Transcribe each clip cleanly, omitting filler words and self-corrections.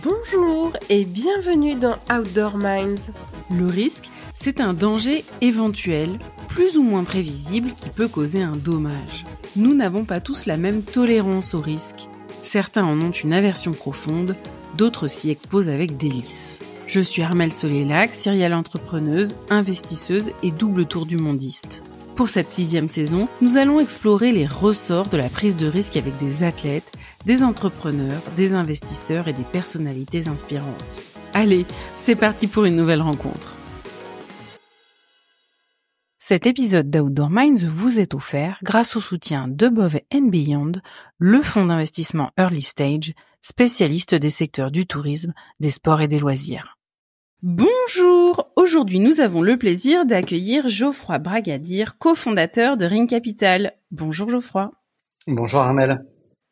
Bonjour et bienvenue dans Outdoor Minds. Le risque, c'est un danger éventuel, plus ou moins prévisible, qui peut causer un dommage. Nous n'avons pas tous la même tolérance au risque. Certains en ont une aversion profonde, d'autres s'y exposent avec délice. Je suis Armelle Solélac, serial entrepreneuse, investisseuse et double tour du mondiste. Pour cette 6e saison, nous allons explorer les ressorts de la prise de risque avec des athlètes, des entrepreneurs, des investisseurs et des personnalités inspirantes. Allez, c'est parti pour une nouvelle rencontre. Cet épisode d'Outdoor Minds vous est offert grâce au soutien d'Above & Beyond, le fonds d'investissement Early Stage, spécialiste des secteurs du tourisme, des sports et des loisirs. Bonjour! Aujourd'hui, nous avons le plaisir d'accueillir Geoffroy Bragadir, cofondateur de Ring Capital. Bonjour Geoffroy. Bonjour Armelle.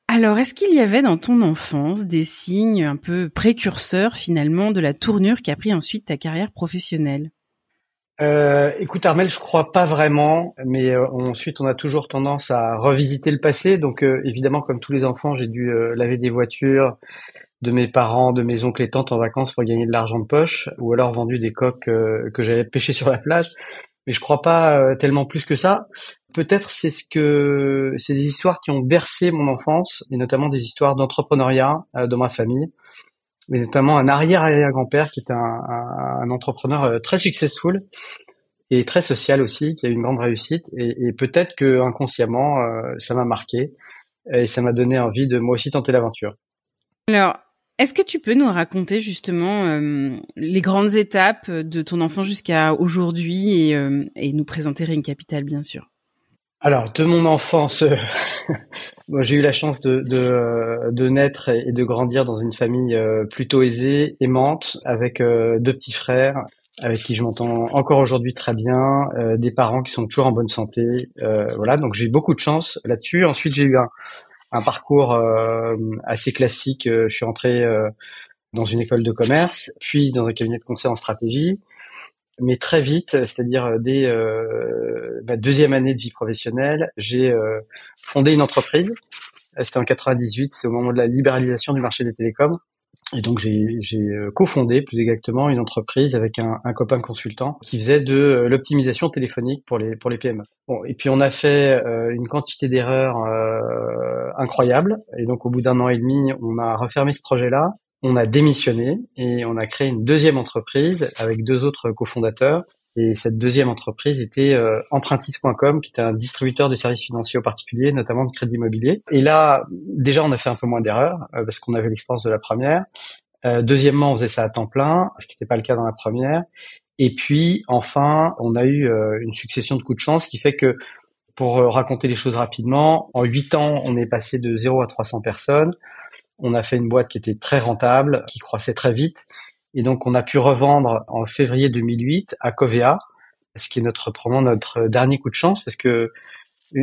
Alors, est-ce qu'il y avait dans ton enfance des signes un peu précurseurs finalement de la tournure qu'a pris ensuite ta carrière professionnelle? Écoute Armelle, je crois pas vraiment, mais ensuite on a toujours tendance à revisiter le passé. Donc évidemment, comme tous les enfants, j'ai dû laver des voitures de mes parents, de mes oncles et tantes en vacances pour gagner de l'argent de poche, ou alors vendu des coques que j'avais pêchées sur la plage. Mais je crois pas tellement plus que ça. Peut-être c'est des histoires qui ont bercé mon enfance, et notamment des histoires d'entrepreneuriat dans ma famille, mais notamment un arrière-arrière-grand-père qui était un entrepreneur très successful et très social aussi, qui a eu une grande réussite. Et peut-être que inconsciemment, ça m'a marqué et ça m'a donné envie de moi aussi tenter l'aventure. Alors, est-ce que tu peux nous raconter justement les grandes étapes de ton enfance jusqu'à aujourd'hui et nous présenter Ring Capital, bien sûr? Alors, de mon enfance, moi, j'ai eu la chance de naître et de grandir dans une famille plutôt aisée, aimante, avec 2 petits frères, avec qui je m'entends encore aujourd'hui très bien, des parents qui sont toujours en bonne santé. Voilà, donc j'ai eu beaucoup de chance là-dessus. Ensuite, j'ai eu un parcours assez classique. Je suis entré dans une école de commerce, puis dans un cabinet de conseil en stratégie. Mais très vite, c'est-à-dire dès ma 2e année de vie professionnelle, j'ai fondé une entreprise. C'était en 98, c'est au moment de la libéralisation du marché des télécoms. Et donc j'ai cofondé plus exactement une entreprise avec un copain consultant qui faisait de l'optimisation téléphonique pour les PME. Bon, et puis on a fait une quantité d'erreurs incroyables. Et donc au bout d'1 an et demi, on a refermé ce projet-là. On a démissionné et on a créé une 2e entreprise avec 2 autres cofondateurs. Et cette 2e entreprise était Empruntis.com, qui était un distributeur de services financiers aux particuliers, notamment de crédit immobilier. Et là, déjà, on a fait un peu moins d'erreurs parce qu'on avait l'expérience de la première. Deuxièmement, on faisait ça à temps plein, ce qui n'était pas le cas dans la première. Et puis, enfin, on a eu une succession de coups de chance qui fait que, pour raconter les choses rapidement, en 8 ans, on est passé de 0 à 300 personnes. On a fait une boîte qui était très rentable, qui croissait très vite. Et donc, on a pu revendre en février 2008 à Covea, ce qui est probablement notre dernier coup de chance, parce que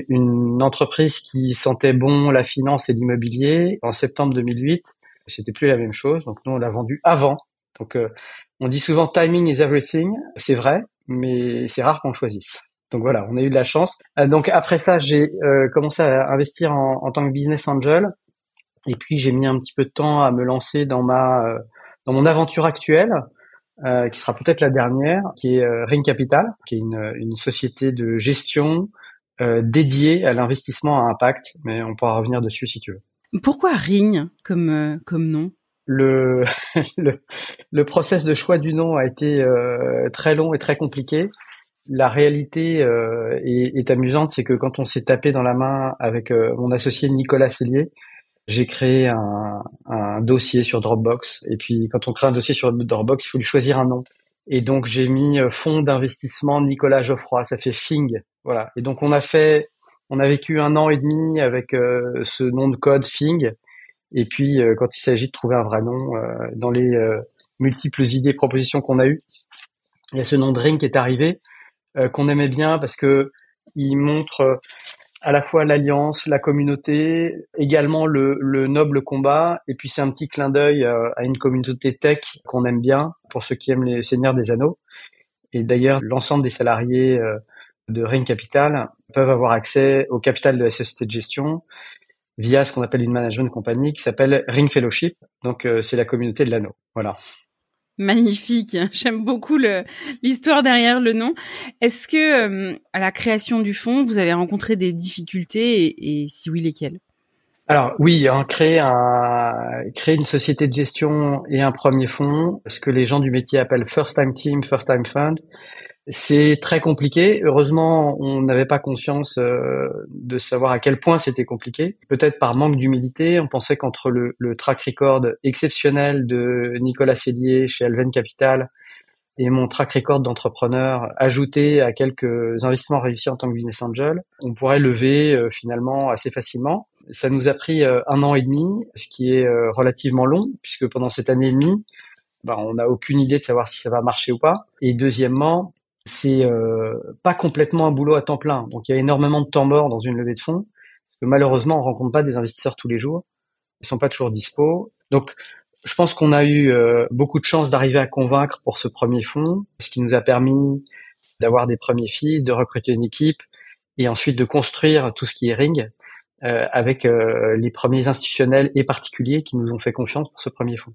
une entreprise qui sentait bon la finance et l'immobilier, en septembre 2008, c'était plus la même chose. Donc, nous, on l'a vendu avant. Donc, on dit souvent timing is everything. C'est vrai, mais c'est rare qu'on le choisisse. Donc voilà, on a eu de la chance. Donc après ça, j'ai commencé à investir en tant que business angel. Et puis j'ai mis un petit peu de temps à me lancer dans mon aventure actuelle, qui sera peut-être la dernière, qui est Ring Capital, qui est une société de gestion dédiée à l'investissement à impact. Mais on pourra revenir dessus si tu veux. Pourquoi Ring comme nom? Le process de choix du nom a été très long et très compliqué. La réalité est amusante, c'est que quand on s'est tapé dans la main avec mon associé Nicolas Sellier, j'ai créé un dossier sur Dropbox. Et puis, quand on crée un dossier sur Dropbox, il faut lui choisir un nom. Et donc, j'ai mis fonds d'investissement Nicolas Geoffroy. Ça fait FING. Voilà. Et donc, on a vécu 1 an et demi avec ce nom de code FING. Et puis, quand il s'agit de trouver un vrai nom, dans les multiples idées et propositions qu'on a eues, il y a ce nom de Ring qui est arrivé, qu'on aimait bien parce que il montre à la fois l'alliance, la communauté, également le noble combat, et puis c'est un petit clin d'œil à une communauté tech qu'on aime bien, pour ceux qui aiment les Seigneurs des Anneaux. Et d'ailleurs, l'ensemble des salariés de Ring Capital peuvent avoir accès au capital de la société de gestion, via ce qu'on appelle une management company qui s'appelle Ring Fellowship. Donc, c'est la communauté de l'anneau. Voilà. Magnifique. J'aime beaucoup l'histoire derrière le nom. Est-ce que, à la création du fonds, vous avez rencontré des difficultés et si oui, lesquelles? Alors oui, créer une société de gestion et un premier fonds, ce que les gens du métier appellent first time team, first time fund, c'est très compliqué. Heureusement, on n'avait pas conscience de savoir à quel point c'était compliqué. Peut-être par manque d'humilité, on pensait qu'entre le track record exceptionnel de Nicolas Sellier chez Alven Capital et mon track record d'entrepreneur ajouté à quelques investissements réussis en tant que business angel, on pourrait lever finalement assez facilement. Ça nous a pris 1 an et demi, ce qui est relativement long, puisque pendant cette année et demie, on n'a aucune idée de savoir si ça va marcher ou pas. Et deuxièmement, c'est pas complètement un boulot à temps plein. Donc il y a énormément de temps mort dans une levée de fonds, parce que malheureusement, on rencontre pas des investisseurs tous les jours. Ils sont pas toujours dispo. Donc je pense qu'on a eu beaucoup de chance d'arriver à convaincre pour ce premier fonds, ce qui nous a permis d'avoir des premiers fils, de recruter une équipe et ensuite de construire tout ce qui est Ring avec les premiers institutionnels et particuliers qui nous ont fait confiance pour ce premier fonds.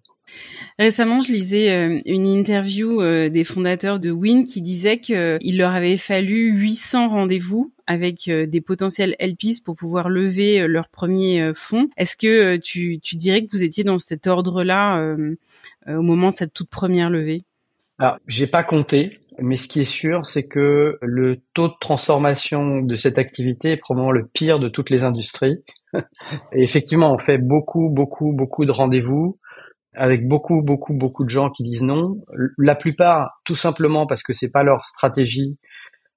Récemment, je lisais une interview des fondateurs de Win qui disaient qu'il leur avait fallu 800 rendez-vous avec des potentiels LPs pour pouvoir lever leur premier fonds. Est-ce que tu dirais que vous étiez dans cet ordre-là au moment de cette toute première levée? Alors, j'ai pas compté, mais ce qui est sûr, c'est que le taux de transformation de cette activité est probablement le pire de toutes les industries. Et effectivement, on fait beaucoup de rendez-vous avec beaucoup de gens qui disent non. La plupart, tout simplement parce que c'est pas leur stratégie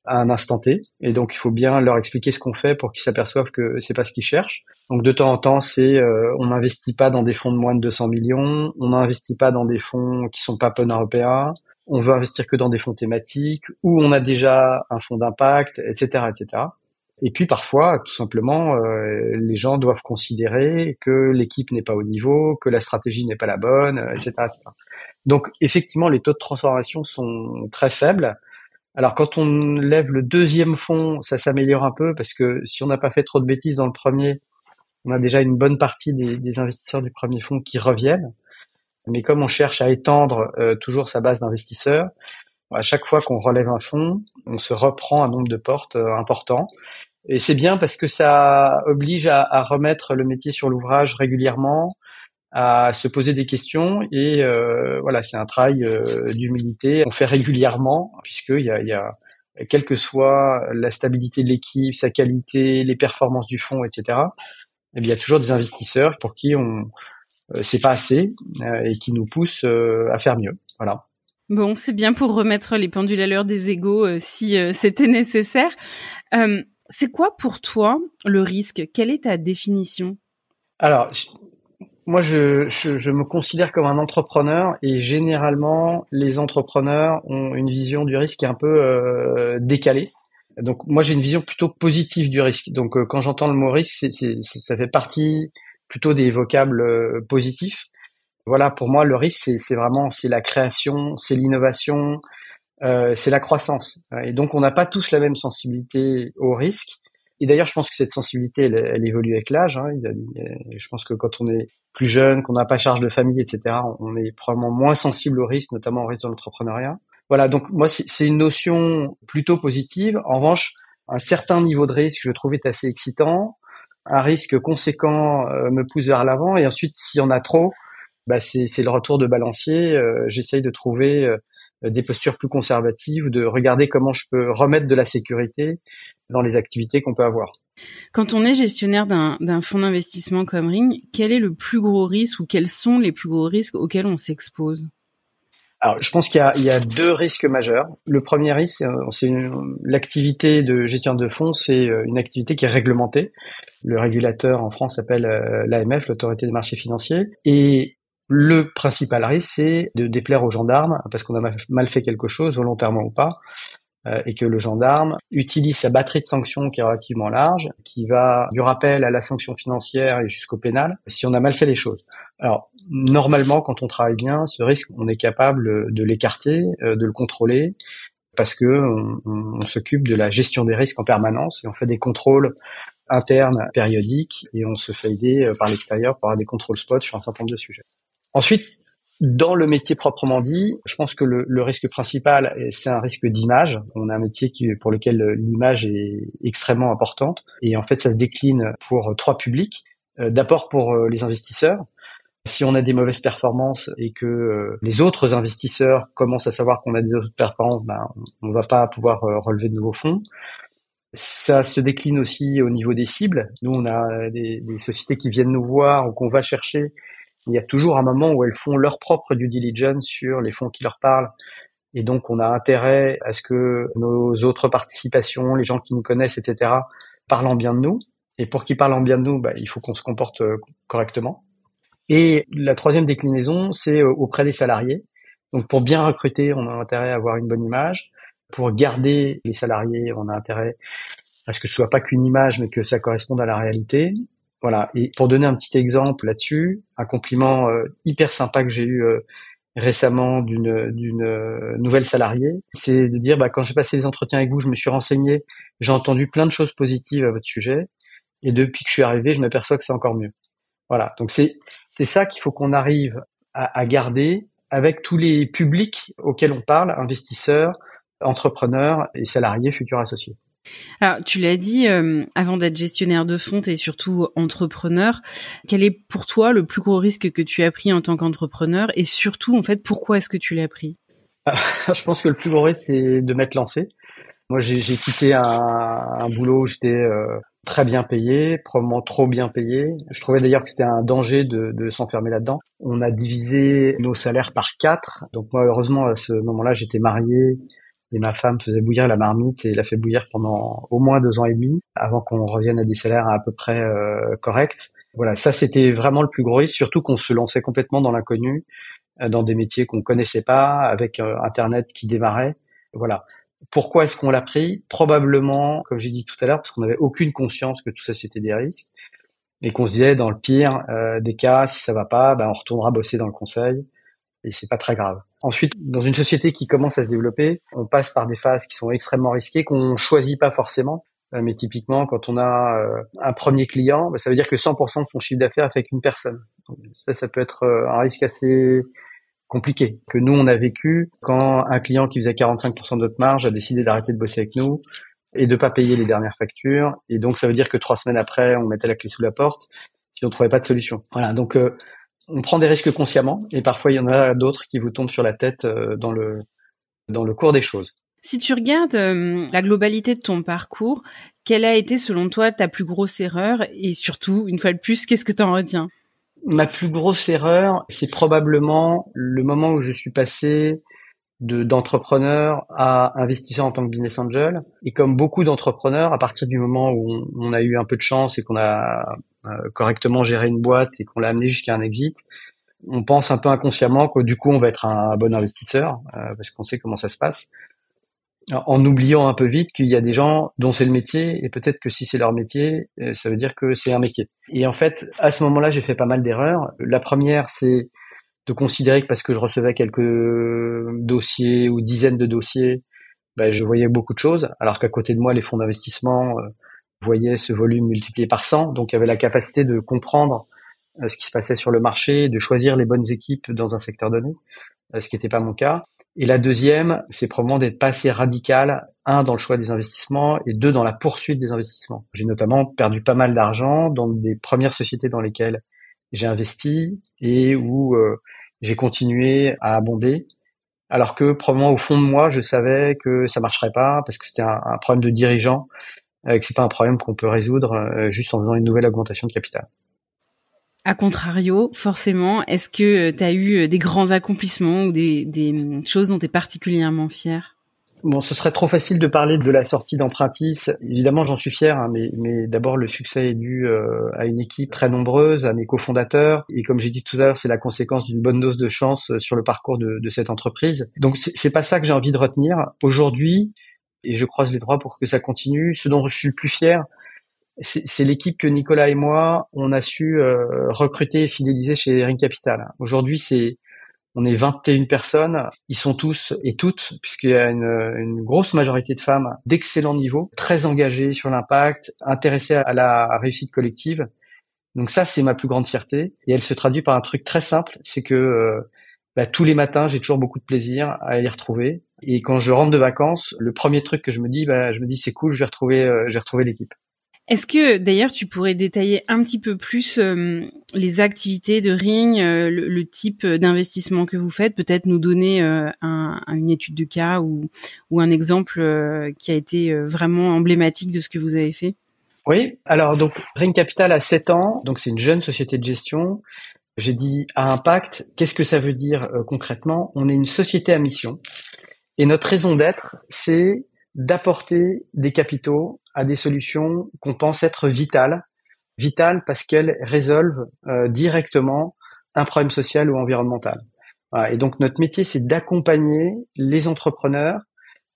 à un instant T. Et donc, il faut bien leur expliquer ce qu'on fait pour qu'ils s'aperçoivent que c'est pas ce qu'ils cherchent. Donc, de temps en temps, on n'investit pas dans des fonds de moins de 200 millions. On n'investit pas dans des fonds qui sont pas pan-européens. On veut investir que dans des fonds thématiques, ou on a déjà un fonds d'impact, etc., etc. Et puis parfois, tout simplement, les gens doivent considérer que l'équipe n'est pas au niveau, que la stratégie n'est pas la bonne, etc., etc. Donc effectivement, les taux de transformation sont très faibles. Alors quand on lève le deuxième fonds, ça s'améliore un peu parce que si on n'a pas fait trop de bêtises dans le premier, on a déjà une bonne partie des investisseurs du premier fonds qui reviennent. Mais comme on cherche à étendre toujours sa base d'investisseurs, à chaque fois qu'on relève un fonds, on se reprend un nombre de portes important. Et c'est bien parce que ça oblige à remettre le métier sur l'ouvrage régulièrement, à se poser des questions. Et voilà, c'est un travail d'humilité. On fait régulièrement, puisqu'il y a, quelle que soit la stabilité de l'équipe, sa qualité, les performances du fonds, etc., il y a toujours des investisseurs pour qui c'est pas assez et qui nous pousse à faire mieux. Voilà. Bon, c'est bien pour remettre les pendules à l'heure des égos si c'était nécessaire. C'est quoi pour toi le risque? Quelle est ta définition? Alors, moi, je me considère comme un entrepreneur et généralement, les entrepreneurs ont une vision du risque qui est un peu décalée. Donc, moi, j'ai une vision plutôt positive du risque. Donc, quand j'entends le mot risque, ça fait partie plutôt des vocables positifs. Voilà, pour moi, le risque, c'est la création, c'est l'innovation, c'est la croissance. Et donc, on n'a pas tous la même sensibilité au risque. Et d'ailleurs, je pense que cette sensibilité, elle évolue avec l'âge. Hein. Je pense que quand on est plus jeune, qu'on n'a pas charge de famille, etc., on est probablement moins sensible au risque, notamment au risque de l'entrepreneuriat. Voilà, donc moi, c'est une notion plutôt positive. En revanche, un certain niveau de risque, je trouve, est assez excitant. Un risque conséquent me pousse vers l'avant, et ensuite, s'il y en a trop, c'est le retour de balancier. J'essaye de trouver des postures plus conservatives, de regarder comment je peux remettre de la sécurité dans les activités qu'on peut avoir. Quand on est gestionnaire d'un fonds d'investissement comme Ring, quel est le plus gros risque ou quels sont les plus gros risques auxquels on s'expose? Alors, je pense qu'il y a 2 risques majeurs. Le premier risque, c'est l'activité de gestion de fonds, c'est une activité qui est réglementée. Le régulateur en France s'appelle l'AMF, l'Autorité des marchés financiers. Et le principal risque, c'est de déplaire aux gendarmes, parce qu'on a mal fait quelque chose, volontairement ou pas, et que le gendarme utilise sa batterie de sanctions qui est relativement large, qui va du rappel à la sanction financière et jusqu'au pénal, si on a mal fait les choses. Alors, normalement, quand on travaille bien, ce risque, on est capable de l'écarter, de le contrôler, parce que on s'occupe de la gestion des risques en permanence et on fait des contrôles internes périodiques et on se fait aider par l'extérieur pour avoir des contrôles spot sur un certain nombre de sujets. Ensuite, dans le métier proprement dit, je pense que le risque principal, c'est un risque d'image. On a un métier pour lequel l'image est extrêmement importante. Et en fait, ça se décline pour 3 publics. D'abord pour les investisseurs. Si on a des mauvaises performances et que les autres investisseurs commencent à savoir qu'on a des autres performances, on va pas pouvoir relever de nouveaux fonds. Ça se décline aussi au niveau des cibles. Nous, on a des sociétés qui viennent nous voir ou qu'on va chercher. Il y a toujours un moment où elles font leur propre due diligence sur les fonds qui leur parlent. Et donc, on a intérêt à ce que nos autres participations, les gens qui nous connaissent, etc., parlent en bien de nous. Et pour qu'ils parlent en bien de nous, il faut qu'on se comporte correctement. Et la troisième déclinaison, c'est auprès des salariés. Donc, pour bien recruter, on a intérêt à avoir une bonne image. Pour garder les salariés, on a intérêt à ce que ce soit pas qu'une image, mais que ça corresponde à la réalité. Voilà. Et pour donner un petit exemple là-dessus, un compliment hyper sympa que j'ai eu récemment d'une nouvelle salariée, c'est de dire quand j'ai passé les entretiens avec vous, je me suis renseigné, j'ai entendu plein de choses positives à votre sujet, et depuis que je suis arrivé, je m'aperçois que c'est encore mieux. Voilà. Donc c'est ça qu'il faut qu'on arrive à garder avec tous les publics auxquels on parle, investisseurs, entrepreneurs et salariés, futurs associés. Alors, tu l'as dit, avant d'être gestionnaire de fonds et surtout entrepreneur, quel est pour toi le plus gros risque que tu as pris en tant qu'entrepreneur et surtout, en fait, pourquoi est-ce que tu l'as pris? Je pense que le plus gros risque, c'est de m'être lancé. Moi, j'ai quitté un boulot où j'étais très bien payé, probablement trop bien payé. Je trouvais d'ailleurs que c'était un danger de s'enfermer là-dedans. On a divisé nos salaires par 4. Donc moi, heureusement, à ce moment-là, j'étais marié. Et ma femme faisait bouillir la marmite et l'a fait bouillir pendant au moins 2 ans et demi avant qu'on revienne à des salaires à peu près corrects. Voilà, ça c'était vraiment le plus gros risque, surtout qu'on se lançait complètement dans l'inconnu, dans des métiers qu'on connaissait pas, avec Internet qui démarrait. Voilà. Pourquoi est-ce qu'on l'a pris? Probablement, comme j'ai dit tout à l'heure, parce qu'on n'avait aucune conscience que tout ça c'était des risques et qu'on se disait dans le pire des cas, si ça va pas, on retournera bosser dans le conseil. Et c'est pas très grave. Ensuite, dans une société qui commence à se développer, on passe par des phases qui sont extrêmement risquées, qu'on choisit pas forcément. Mais typiquement, quand on a un premier client, ça veut dire que 100% de son chiffre d'affaires est fait avec une personne. Donc ça peut être un risque assez compliqué, que nous, on a vécu quand un client qui faisait 45% de notre marge a décidé d'arrêter de bosser avec nous et de pas payer les dernières factures. Et donc, ça veut dire que 3 semaines après, on mettait la clé sous la porte si on trouvait pas de solution. Voilà, donc on prend des risques consciemment et parfois il y en a d'autres qui vous tombent sur la tête dans le cours des choses. Si tu regardes la globalité de ton parcours, quelle a été selon toi ta plus grosse erreur et surtout, une fois de plus, qu'est-ce que tu en retiens? Ma plus grosse erreur, c'est probablement le moment où je suis passé d'entrepreneur à investisseur en tant que business angel. Et comme beaucoup d'entrepreneurs, à partir du moment où on a eu un peu de chance et qu'on a correctement géré une boîte et qu'on l'a amené jusqu'à un exit, on pense un peu inconsciemment que du coup on va être un bon investisseur parce qu'on sait comment ça se passe, en oubliant un peu vite qu'il y a des gens dont c'est le métier et peut-être que si c'est leur métier, ça veut dire que c'est un métier. Et en fait, à ce moment-là, j'ai fait pas mal d'erreurs. La première, c'est de considérer que parce que je recevais quelques dossiers ou dizaines de dossiers, je voyais beaucoup de choses, alors qu'à côté de moi, les fonds d'investissement voyaient ce volume multiplié par 100, donc il y avait la capacité de comprendre ce qui se passait sur le marché, de choisir les bonnes équipes dans un secteur donné, ce qui n'était pas mon cas. Et la deuxième, c'est probablement d'être pas assez radical, 1, dans le choix des investissements, et 2, dans la poursuite des investissements. J'ai notamment perdu pas mal d'argent dans des premières sociétés dans lesquelles j'ai investi et où j'ai continué à abonder, alors que probablement au fond de moi, je savais que ça marcherait pas parce que c'était un problème de dirigeant, que c'est pas un problème qu'on peut résoudre juste en faisant une nouvelle augmentation de capital. A contrario, forcément, est-ce que tu as eu des grands accomplissements ou des choses dont tu es particulièrement fier? Bon, ce serait trop facile de parler de la sortie d'Empruntis. Évidemment, j'en suis fier, mais d'abord, le succès est dû à une équipe très nombreuse, à mes cofondateurs. Et comme j'ai dit tout à l'heure, c'est la conséquence d'une bonne dose de chance sur le parcours de cette entreprise. Donc, c'est pas ça que j'ai envie de retenir. Aujourd'hui, et je croise les doigts pour que ça continue, ce dont je suis le plus fier, c'est l'équipe que Nicolas et moi, on a su recruter et fidéliser chez Ring Capital. Aujourd'hui, c'est On est 21 personnes. Ils sont tous et toutes, puisqu'il y a une grosse majorité de femmes d'excellent niveau, très engagées sur l'impact, intéressées à la réussite collective. Donc ça, c'est ma plus grande fierté. Et elle se traduit par un truc très simple, c'est que tous les matins, j'ai toujours beaucoup de plaisir à les retrouver. Et quand je rentre de vacances, le premier truc que je me dis c'est cool, je vais retrouver l'équipe. Est-ce que d'ailleurs tu pourrais détailler un petit peu plus les activités de Ring, le type d'investissement que vous faites, peut-être nous donner une étude de cas ou un exemple qui a été vraiment emblématique de ce que vous avez fait? Oui, alors donc Ring Capital a 7 ans, donc c'est une jeune société de gestion. J'ai dit à impact, qu'est-ce que ça veut dire concrètement? On est une société à mission et notre raison d'être, c'est d'apporter des capitaux à des solutions qu'on pense être vitales parce qu'elles résolvent directement un problème social ou environnemental. Voilà. Et donc notre métier, c'est d'accompagner les entrepreneurs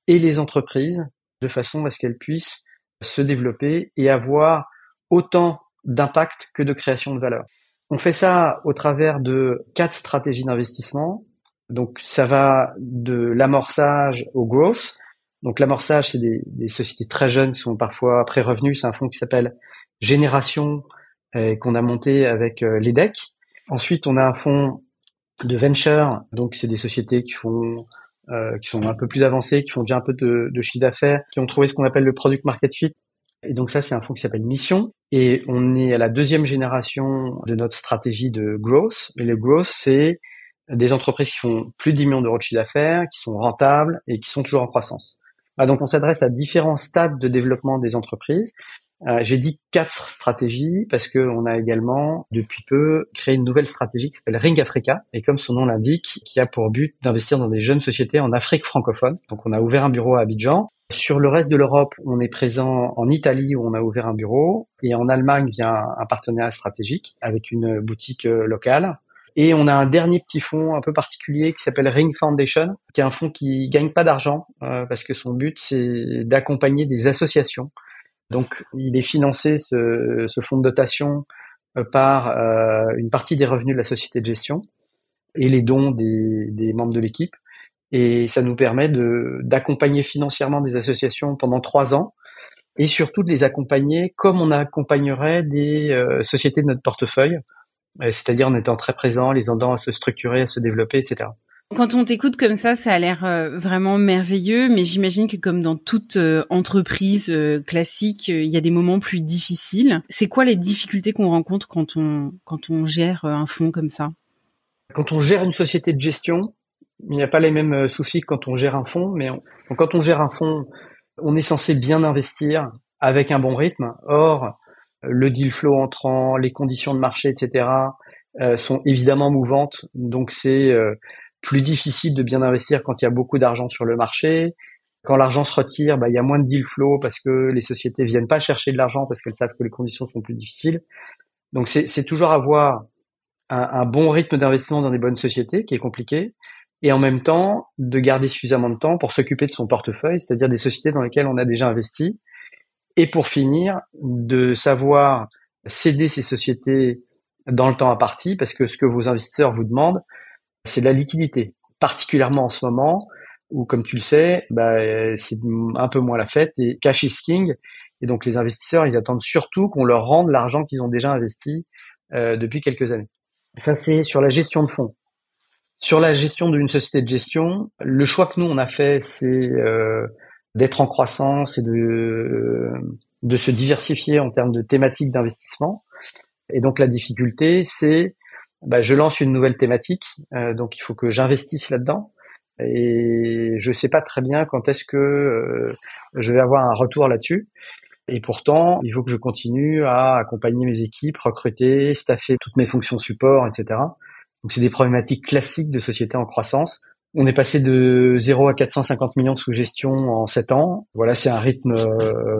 et les entreprises de façon à ce qu'elles puissent se développer et avoir autant d'impact que de création de valeur. On fait ça au travers de 4 stratégies d'investissement. Donc ça va de l'amorçage au growth. Donc l'amorçage, c'est des sociétés très jeunes qui sont parfois pré-revenus. C'est un fonds qui s'appelle Génération qu'on a monté avec l'EDEC. Ensuite, on a un fonds de venture. Donc c'est des sociétés qui sont un peu plus avancées, qui font déjà un peu de chiffre d'affaires, qui ont trouvé ce qu'on appelle le product market fit. Et donc ça, c'est un fonds qui s'appelle Mission. Et on est à la 2e génération de notre stratégie de growth. Et le growth, c'est des entreprises qui font plus de 10 millions d'euros de chiffre d'affaires, qui sont rentables et qui sont toujours en croissance. Donc on s'adresse à différents stades de développement des entreprises. J'ai dit 4 stratégies parce que on a également, depuis peu, créé une nouvelle stratégie qui s'appelle Ring Africa, et comme son nom l'indique, qui a pour but d'investir dans des jeunes sociétés en Afrique francophone. Donc on a ouvert un bureau à Abidjan. Sur le reste de l'Europe, on est présent en Italie où on a ouvert un bureau, et en Allemagne via un partenariat stratégique avec une boutique locale. Et on a un dernier petit fonds un peu particulier qui s'appelle Ring Foundation, qui est un fonds qui gagne pas d'argent parce que son but c'est d'accompagner des associations. Donc il est financé ce fonds de dotation par une partie des revenus de la société de gestion et les dons des membres de l'équipe. Et ça nous permet d'accompagner financièrement des associations pendant 3 ans et surtout de les accompagner comme on accompagnerait des sociétés de notre portefeuille. C'est-à-dire en étant très présent, les aidant à se structurer, à se développer, etc. Quand on t'écoute comme ça a l'air vraiment merveilleux, mais j'imagine que comme dans toute entreprise classique, il y a des moments plus difficiles. C'est quoi les difficultés qu'on rencontre quand on gère un fonds comme ça? Quand on gère une société de gestion, il n'y a pas les mêmes soucis que quand on gère un fonds, mais quand on gère un fonds, on est censé bien investir avec un bon rythme. Or, le deal flow entrant, les conditions de marché, etc., sont évidemment mouvantes. Donc, c'est plus difficile de bien investir quand il y a beaucoup d'argent sur le marché. Quand l'argent se retire, il y a moins de deal flow parce que les sociétés viennent pas chercher de l'argent parce qu'elles savent que les conditions sont plus difficiles. Donc, c'est toujours avoir un bon rythme d'investissement dans des bonnes sociétés qui est compliqué, et en même temps de garder suffisamment de temps pour s'occuper de son portefeuille, c'est-à-dire des sociétés dans lesquelles on a déjà investi. Et pour finir, de savoir céder ces sociétés dans le temps imparti, parce que ce que vos investisseurs vous demandent, c'est de la liquidité, particulièrement en ce moment où, comme tu le sais, c'est un peu moins la fête et cash is king. Et donc les investisseurs, ils attendent surtout qu'on leur rende l'argent qu'ils ont déjà investi depuis quelques années. Ça, c'est sur la gestion de fonds. Sur la gestion d'une société de gestion, le choix que nous on a fait, c'est d'être en croissance et de se diversifier en termes de thématiques d'investissement. Et donc la difficulté, c'est je lance une nouvelle thématique, donc il faut que j'investisse là-dedans. Et je sais pas très bien quand est-ce que je vais avoir un retour là-dessus. Et pourtant, il faut que je continue à accompagner mes équipes, recruter, staffer toutes mes fonctions support, etc. Donc c'est des problématiques classiques de société en croissance. On est passé de 0 à 450 millions sous gestion en 7 ans. Voilà, c'est un rythme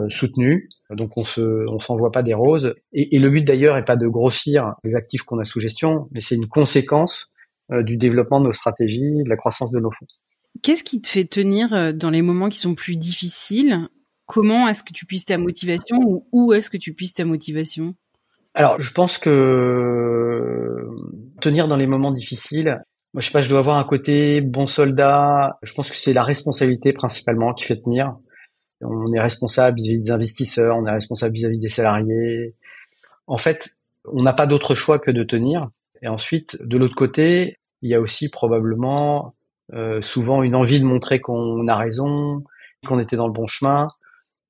soutenu. Donc on s'envoie pas des roses. Et le but d'ailleurs est pas de grossir les actifs qu'on a sous gestion, mais c'est une conséquence du développement de nos stratégies, de la croissance de nos fonds. Qu'est-ce qui te fait tenir dans les moments qui sont plus difficiles? Comment est-ce que tu puisses ta motivation, ou où est-ce que tu puisses ta motivation? Alors, je pense que tenir dans les moments difficiles, Moi, je sais pas, je dois avoir un côté bon soldat. Je pense que c'est la responsabilité principalement qui fait tenir. On est responsable vis-à-vis des investisseurs, on est responsable vis-à-vis des salariés. En fait, on n'a pas d'autre choix que de tenir. Et ensuite, de l'autre côté, il y a aussi probablement souvent une envie de montrer qu'on a raison, qu'on était dans le bon chemin.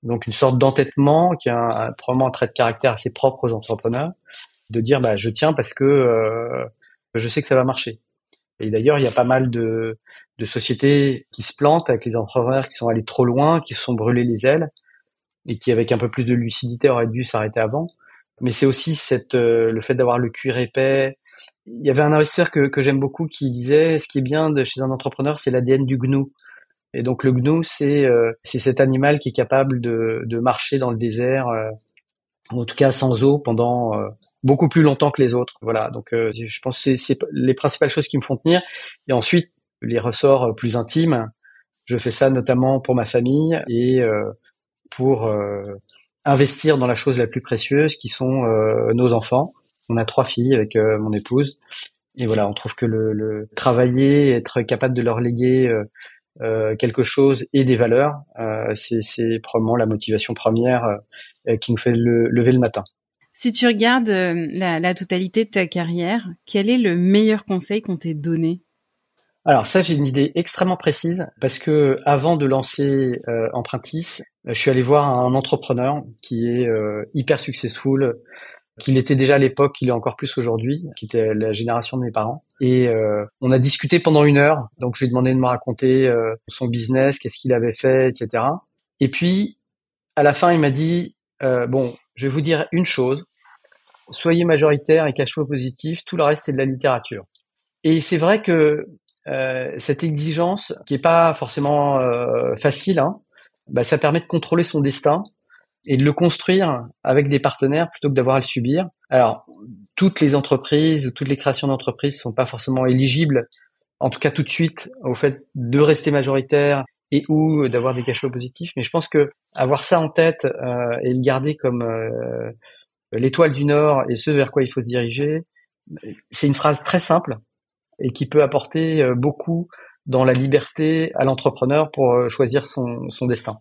Donc une sorte d'entêtement qui a probablement un trait de caractère assez propre aux entrepreneurs, de dire bah je tiens parce que je sais que ça va marcher. Et d'ailleurs, il y a pas mal de sociétés qui se plantent avec les entrepreneurs qui sont allés trop loin, qui se sont brûlés les ailes et qui, avec un peu plus de lucidité, auraient dû s'arrêter avant. Mais c'est aussi le fait d'avoir le cuir épais. Il y avait un investisseur que j'aime beaucoup qui disait ce qui est bien chez un entrepreneur, c'est l'ADN du gnou. Et donc le gnou, c'est cet animal qui est capable de marcher dans le désert, ou en tout cas sans eau pendant beaucoup plus longtemps que les autres. Voilà, donc je pense que c'est les principales choses qui me font tenir. Et ensuite, les ressorts plus intimes, je fais ça notamment pour ma famille et pour investir dans la chose la plus précieuse qui sont nos enfants. On a 3 filles avec mon épouse. Et voilà, on trouve que le travailler, être capable de leur léguer quelque chose et des valeurs, c'est probablement la motivation première qui nous fait lever le matin. Si tu regardes la totalité de ta carrière, quel est le meilleur conseil qu'on t'ait donné? Alors ça, j'ai une idée extrêmement précise parce que avant de lancer Empruntis, je suis allé voir un entrepreneur qui est hyper successful, qu'il était déjà à l'époque, qu'il est encore plus aujourd'hui, qui était la génération de mes parents. Et on a discuté pendant 1 heure. Donc je lui ai demandé de me raconter son business, qu'est-ce qu'il avait fait, etc. Et puis à la fin, il m'a dit bon, je vais vous dire une chose. Soyez majoritaire et cash flow positif. Tout le reste, c'est de la littérature. Et c'est vrai que cette exigence, qui est pas forcément facile, hein, bah, ça permet de contrôler son destin et de le construire avec des partenaires plutôt que d'avoir à le subir. Alors, toutes les entreprises, toutes les créations d'entreprises sont pas forcément éligibles, en tout cas tout de suite, au fait de rester majoritaire et ou d'avoir des cash flows positifs. Mais je pense que avoir ça en tête et le garder comme l'étoile du Nord et ce vers quoi il faut se diriger, c'est une phrase très simple et qui peut apporter beaucoup dans la liberté à l'entrepreneur pour choisir son destin.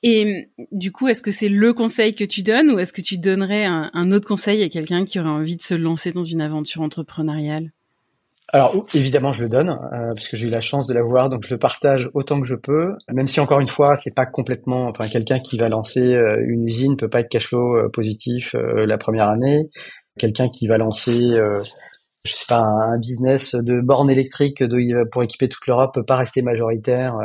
Et du coup, est-ce que c'est le conseil que tu donnes ou est-ce que tu donnerais un autre conseil à quelqu'un qui aurait envie de se lancer dans une aventure entrepreneuriale? Alors évidemment, je le donne parce que j'ai eu la chance de l'avoir, donc je le partage autant que je peux. Même si encore une fois, c'est pas complètement. Enfin, quelqu'un qui va lancer une usine peut pas être cash flow positif la première année. Quelqu'un qui va lancer, je sais pas, un business de bornes électriques pour équiper toute l'Europe peut pas rester majoritaire,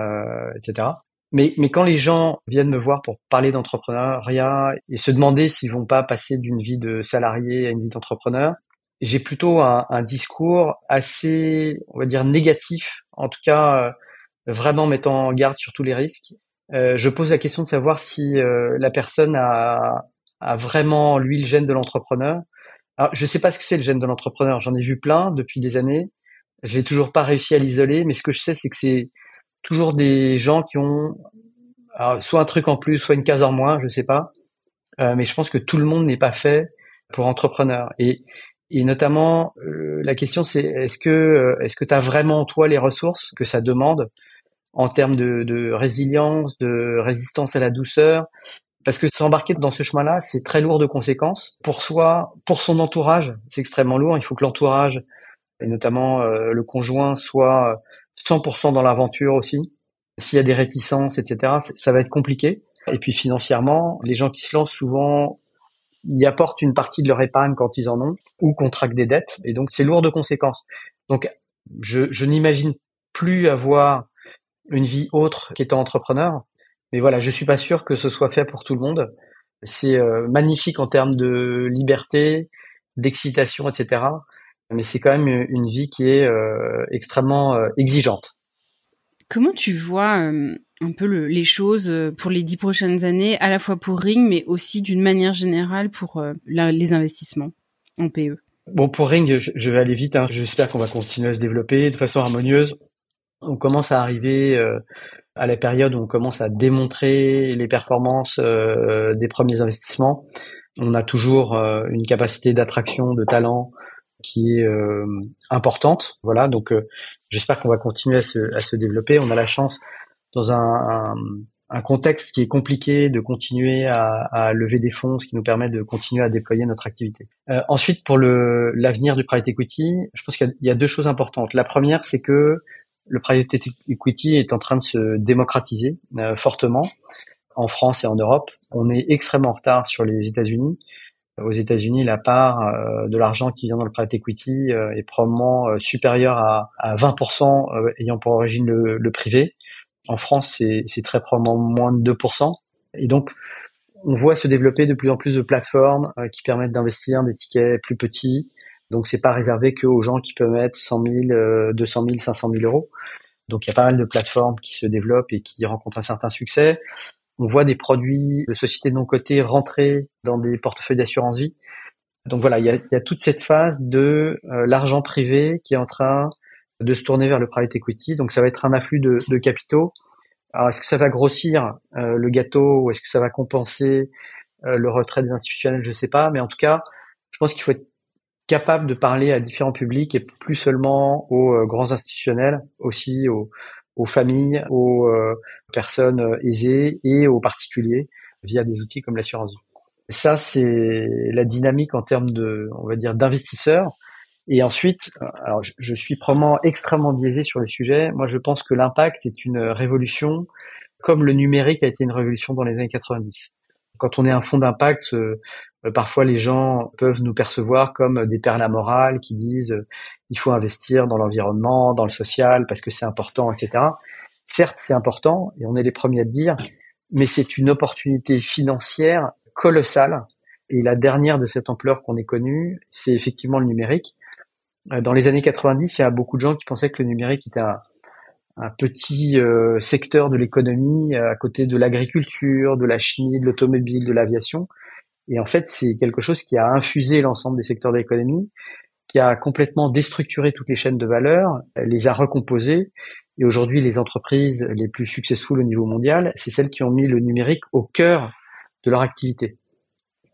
etc. Mais quand les gens viennent me voir pour parler d'entrepreneuriat et se demander s'ils vont pas passer d'une vie de salarié à une vie d'entrepreneur, j'ai plutôt un discours assez, on va dire, négatif, en tout cas vraiment mettant en garde sur tous les risques. Je pose la question de savoir si la personne a vraiment, lui, le gène de l'entrepreneur. Alors, je sais pas ce que c'est le gène de l'entrepreneur, j'en ai vu plein depuis des années, j'ai toujours pas réussi à l'isoler, mais ce que je sais, c'est que c'est toujours des gens qui ont soit un truc en plus, soit une case en moins, je sais pas. Mais je pense que tout le monde n'est pas fait pour entrepreneur. Et notamment, la question c'est est-ce que tu as vraiment toi les ressources que ça demande en termes de résilience, de résistance à la douceur, parce que s'embarquer dans ce chemin-là, c'est très lourd de conséquences pour soi, pour son entourage, c'est extrêmement lourd. Il faut que l'entourage et notamment le conjoint soit 100% dans l'aventure aussi. S'il y a des réticences, etc., ça va être compliqué. Et puis financièrement, les gens qui se lancent souvent y apportent une partie de leur épargne quand ils en ont ou contractent des dettes. Et donc c'est lourd de conséquences. Donc je n'imagine plus avoir une vie autre qu'étant entrepreneur. Mais voilà, je suis pas sûr que ce soit fait pour tout le monde. C'est magnifique en termes de liberté, d'excitation, etc. Mais c'est quand même une vie qui est extrêmement exigeante. Comment tu vois un peu les choses pour les 10 prochaines années, à la fois pour Ring, mais aussi d'une manière générale pour les investissements en PE? Bon, pour Ring, je vais aller vite, hein. J'espère qu'on va continuer à se développer de façon harmonieuse. On commence à arriver à la période où on commence à démontrer les performances des premiers investissements. On a toujours une capacité d'attraction de talent qui est importante. Voilà, donc j'espère qu'on va continuer à se développer. On a la chance dans un contexte qui est compliqué de continuer à lever des fonds, ce qui nous permet de continuer à déployer notre activité. Ensuite, pour l'avenir du private equity, je pense qu'il y a deux choses importantes. La première, c'est que le private equity est en train de se démocratiser fortement en France et en Europe. On est extrêmement en retard sur les États-Unis. Aux États-Unis, la part de l'argent qui vient dans le private equity est probablement supérieure à 20% ayant pour origine le privé. En France, c'est très probablement moins de 2%. Et donc, on voit se développer de plus en plus de plateformes qui permettent d'investir des tickets plus petits. Donc, c'est pas réservé qu'aux gens qui peuvent mettre 100 000, 200 000, 500 000 euros. Donc, il y a pas mal de plateformes qui se développent et qui rencontrent un certain succès. On voit des produits de sociétés non cotées rentrer dans des portefeuilles d'assurance vie. Donc voilà, il y a toute cette phase de l'argent privé qui est en train de se tourner vers le private equity. Donc ça va être un afflux de capitaux. Alors est-ce que ça va grossir le gâteau ou est-ce que ça va compenser le retrait des institutionnels? Je sais pas, mais en tout cas, je pense qu'il faut être capable de parler à différents publics et plus seulement aux grands institutionnels, aussi aux familles, aux personnes aisées et aux particuliers via des outils comme l'assurance vie. Ça, c'est la dynamique en termes on va dire, d'investisseurs. Et ensuite, alors je suis probablement extrêmement biaisé sur le sujet. Moi, je pense que l'impact est une révolution, comme le numérique a été une révolution dans les années 90. Quand on est un fonds d'impact, parfois les gens peuvent nous percevoir comme des pères la morale qui disent il faut investir dans l'environnement, dans le social, parce que c'est important, etc. Certes, c'est important, et on est les premiers à le dire, mais c'est une opportunité financière colossale. Et la dernière de cette ampleur qu'on ait connue, c'est effectivement le numérique. Dans les années 90, il y a beaucoup de gens qui pensaient que le numérique était un petit secteur de l'économie à côté de l'agriculture, de la chimie, de l'automobile, de l'aviation. Et en fait, c'est quelque chose qui a infusé l'ensemble des secteurs de l'économie, qui a complètement déstructuré toutes les chaînes de valeur, les a recomposées. Et aujourd'hui, les entreprises les plus successful au niveau mondial, c'est celles qui ont mis le numérique au cœur de leur activité.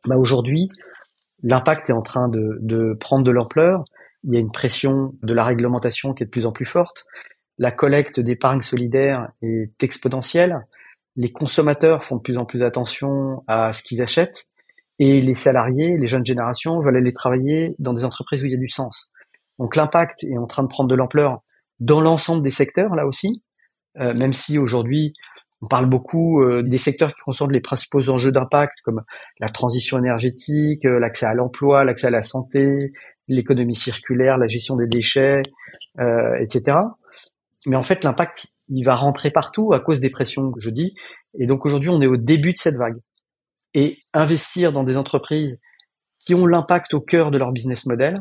Aujourd'hui, l'impact est en train de prendre de l'ampleur. Il y a une pression de la réglementation qui est de plus en plus forte. La collecte d'épargne solidaire est exponentielle. Les consommateurs font de plus en plus attention à ce qu'ils achètent. Et les salariés, les jeunes générations veulent aller travailler dans des entreprises où il y a du sens. Donc l'impact est en train de prendre de l'ampleur dans l'ensemble des secteurs, là aussi, même si aujourd'hui, on parle beaucoup des secteurs qui concentrent les principaux enjeux d'impact, comme la transition énergétique, l'accès à l'emploi, l'accès à la santé, l'économie circulaire, la gestion des déchets, etc. Mais en fait, l'impact, il va rentrer partout à cause des pressions que je dis. Et donc aujourd'hui, on est au début de cette vague. Et investir dans des entreprises qui ont l'impact au cœur de leur business model,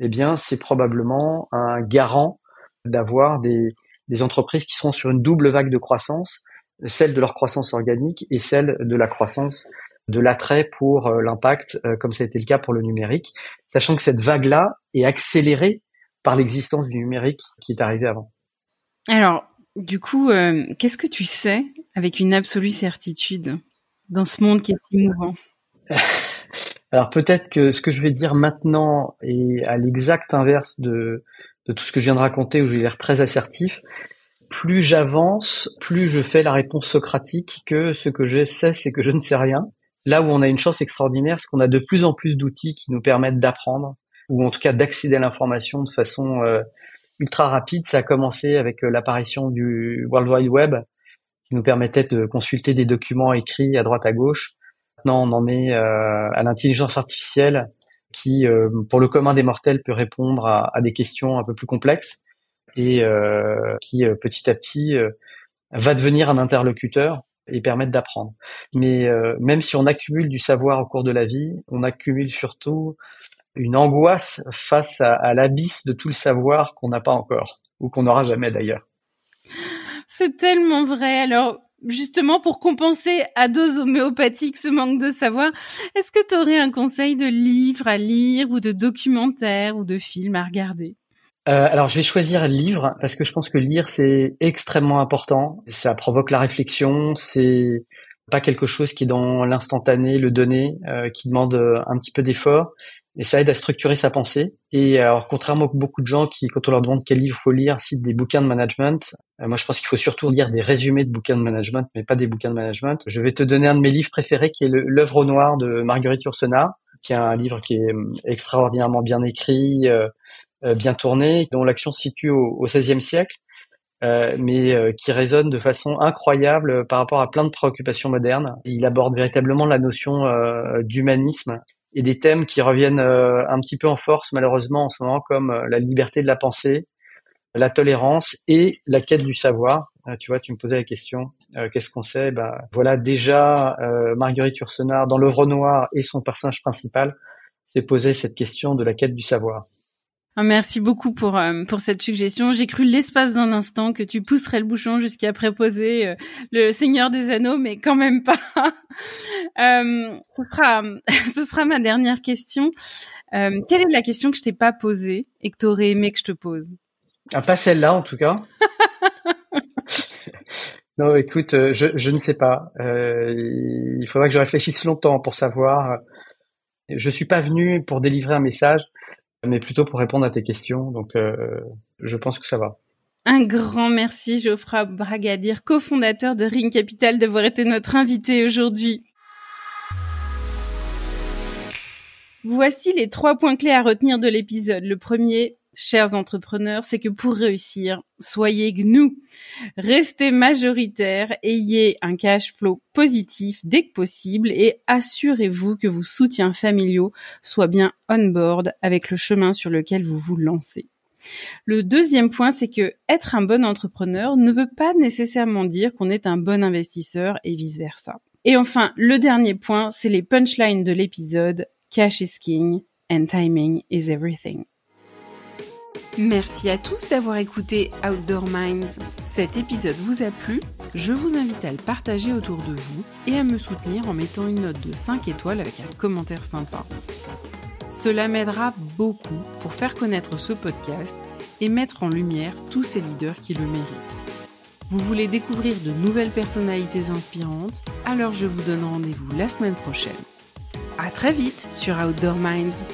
eh bien, c'est probablement un garant d'avoir des entreprises qui seront sur une double vague de croissance, celle de leur croissance organique et celle de la croissance de l'attrait pour l'impact, comme ça a été le cas pour le numérique, sachant que cette vague-là est accélérée par l'existence du numérique qui est arrivé avant. Alors, du coup, qu'est-ce que tu sais avec une absolue certitude dans ce monde qui est si mouvant? Alors peut-être que ce que je vais dire maintenant est à l'exact inverse de tout ce que je viens de raconter, où j'ai l'air très assertif. Plus j'avance, plus je fais la réponse socratique que ce que je sais, c'est que je ne sais rien. Là où on a une chance extraordinaire, c'est qu'on a de plus en plus d'outils qui nous permettent d'apprendre, ou en tout cas d'accéder à l'information de façon ultra rapide. Ça a commencé avec l'apparition du World Wide Web, qui nous permettait de consulter des documents écrits à droite à gauche. Maintenant, on en est à l'intelligence artificielle qui, pour le commun des mortels, peut répondre à des questions un peu plus complexes et qui, petit à petit, va devenir un interlocuteur et permettre d'apprendre. Mais même si on accumule du savoir au cours de la vie, on accumule surtout une angoisse face à l'abysse de tout le savoir qu'on n'a pas encore, ou qu'on n'aura jamais d'ailleurs. C'est tellement vrai. Alors, justement, pour compenser à dose homéopathique ce manque de savoir, est-ce que tu aurais un conseil de livre à lire ou de documentaire ou de film à regarder? Alors, je vais choisir livre parce que je pense que lire, c'est extrêmement important. Ça provoque la réflexion. C'est pas quelque chose qui est dans l'instantané, le donné, qui demande un petit peu d'effort. Et ça aide à structurer sa pensée. Et alors, contrairement à beaucoup de gens qui, quand on leur demande quel livre faut lire, citent des bouquins de management, moi je pense qu'il faut surtout lire des résumés de bouquins de management, mais pas des bouquins de management. Je vais te donner un de mes livres préférés qui est L'œuvre au noir de Marguerite Yourcenar, qui est un livre qui est extraordinairement bien écrit, bien tourné, dont l'action se situe au XVIe siècle, mais qui résonne de façon incroyable par rapport à plein de préoccupations modernes. Il aborde véritablement la notion d'humanisme et des thèmes qui reviennent un petit peu en force malheureusement en ce moment, comme la liberté de la pensée, la tolérance et la quête du savoir. Tu vois, tu me posais la question, qu'est-ce qu'on sait? Voilà, déjà Marguerite Yourcenar dans L'œuvre noire et son personnage principal s'est posé cette question de la quête du savoir. Merci beaucoup pour cette suggestion. J'ai cru l'espace d'un instant que tu pousserais le bouchon jusqu'à préposer le Seigneur des Anneaux, mais quand même pas. Ce sera ma dernière question. Quelle est la question que je t'ai pas posée et que tu aurais aimé que je te pose? Pas celle-là, en tout cas. Non, écoute, je ne sais pas. Il faudra que je réfléchisse longtemps pour savoir. Je suis pas venu pour délivrer un message, mais plutôt pour répondre à tes questions. Donc, je pense que ça va. Un grand merci, Geoffroy Bragadir, cofondateur de Ring Capital, d'avoir été notre invité aujourd'hui. Voici les 3 points clés à retenir de l'épisode. Le premier, chers entrepreneurs, c'est que pour réussir, soyez gnous. Restez majoritaires, ayez un cash flow positif dès que possible et assurez-vous que vos soutiens familiaux soient bien on board avec le chemin sur lequel vous vous lancez. Le deuxième point, c'est que être un bon entrepreneur ne veut pas nécessairement dire qu'on est un bon investisseur et vice-versa. Et enfin, le dernier point, c'est les punchlines de l'épisode. Cash is king and timing is everything. Merci à tous d'avoir écouté Outdoor Minds. Cet épisode vous a plu? Je vous invite à le partager autour de vous et à me soutenir en mettant une note de 5 étoiles avec un commentaire sympa. Cela m'aidera beaucoup pour faire connaître ce podcast et mettre en lumière tous ces leaders qui le méritent. Vous voulez découvrir de nouvelles personnalités inspirantes? Alors je vous donne rendez-vous la semaine prochaine. À très vite sur Outdoor Minds.